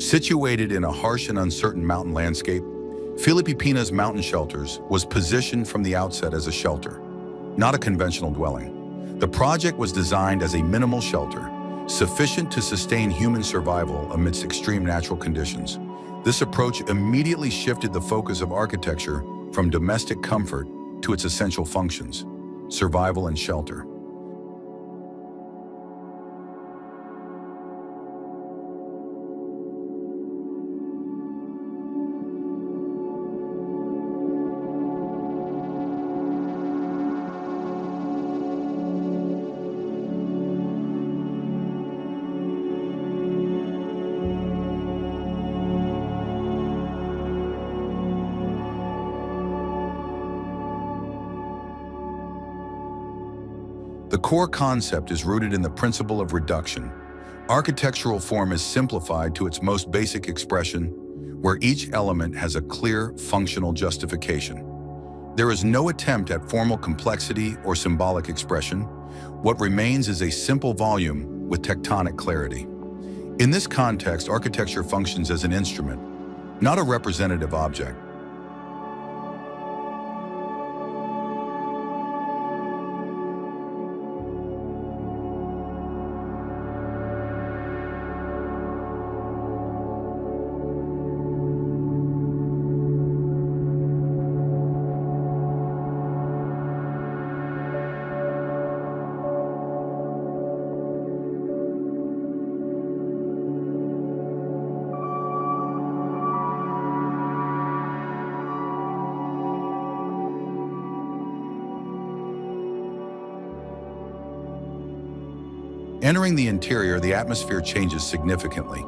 Situated in a harsh and uncertain mountain landscape, Filipe Pina's mountain shelters was positioned from the outset as a shelter, not a conventional dwelling. The project was designed as a minimal shelter, sufficient to sustain human survival amidst extreme natural conditions. This approach immediately shifted the focus of architecture from domestic comfort to its essential functions, survival and shelter. The core concept is rooted in the principle of reduction. Architectural form is simplified to its most basic expression, where each element has a clear, functional justification. There is no attempt at formal complexity or symbolic expression. What remains is a simple volume with tectonic clarity. In this context, architecture functions as an instrument, not a representative object. Entering the interior, the atmosphere changes significantly.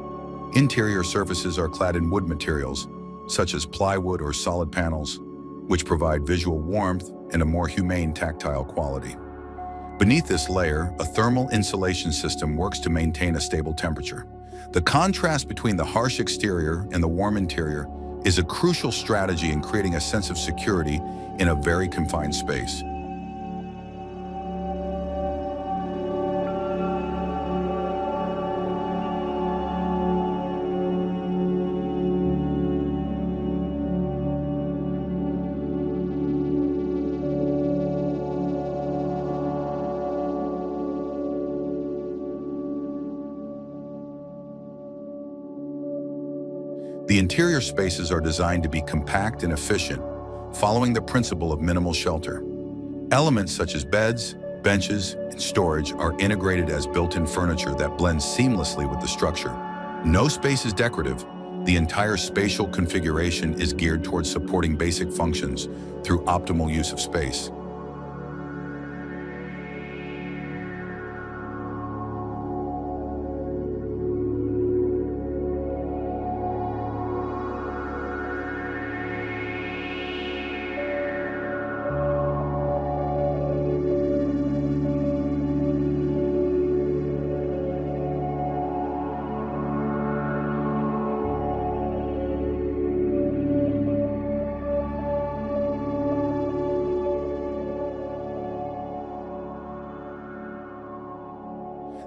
Interior surfaces are clad in wood materials, such as plywood or solid panels, which provide visual warmth and a more humane tactile quality. Beneath this layer, a thermal insulation system works to maintain a stable temperature. The contrast between the harsh exterior and the warm interior is a crucial strategy in creating a sense of security in a very confined space. The interior spaces are designed to be compact and efficient, following the principle of minimal shelter. Elements such as beds, benches, and storage are integrated as built-in furniture that blends seamlessly with the structure. No space is decorative. The entire spatial configuration is geared towards supporting basic functions through optimal use of space.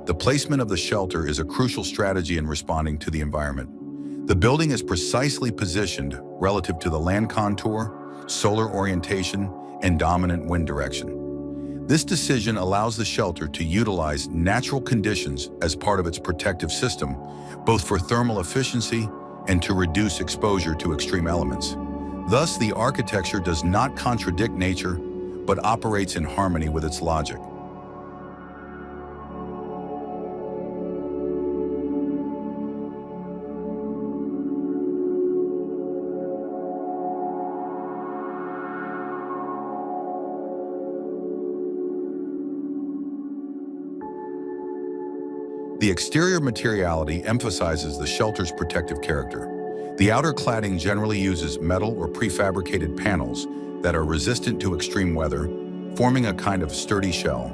The placement of the shelter is a crucial strategy in responding to the environment. The building is precisely positioned relative to the land contour, solar orientation, and dominant wind direction. This decision allows the shelter to utilize natural conditions as part of its protective system, both for thermal efficiency and to reduce exposure to extreme elements. Thus, the architecture does not contradict nature, but operates in harmony with its logic. The exterior materiality emphasizes the shelter's protective character. The outer cladding generally uses metal or prefabricated panels that are resistant to extreme weather, forming a kind of sturdy shell.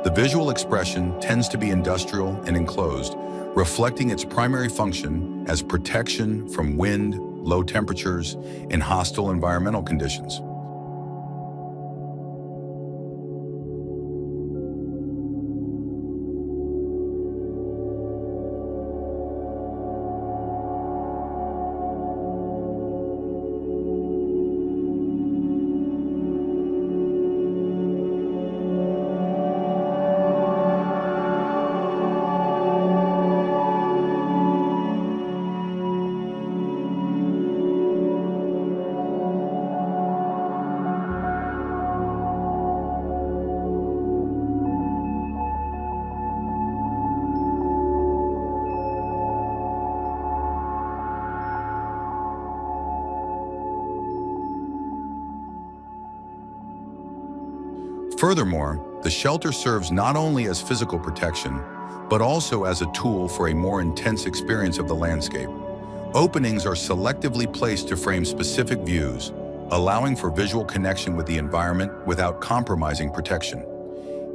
The visual expression tends to be industrial and enclosed, reflecting its primary function as protection from wind, low temperatures, and hostile environmental conditions. Furthermore, the shelter serves not only as physical protection, but also as a tool for a more intense experience of the landscape. Openings are selectively placed to frame specific views, allowing for visual connection with the environment without compromising protection.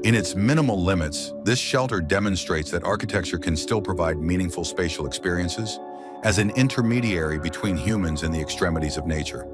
In its minimal limits, this shelter demonstrates that architecture can still provide meaningful spatial experiences as an intermediary between humans and the extremities of nature.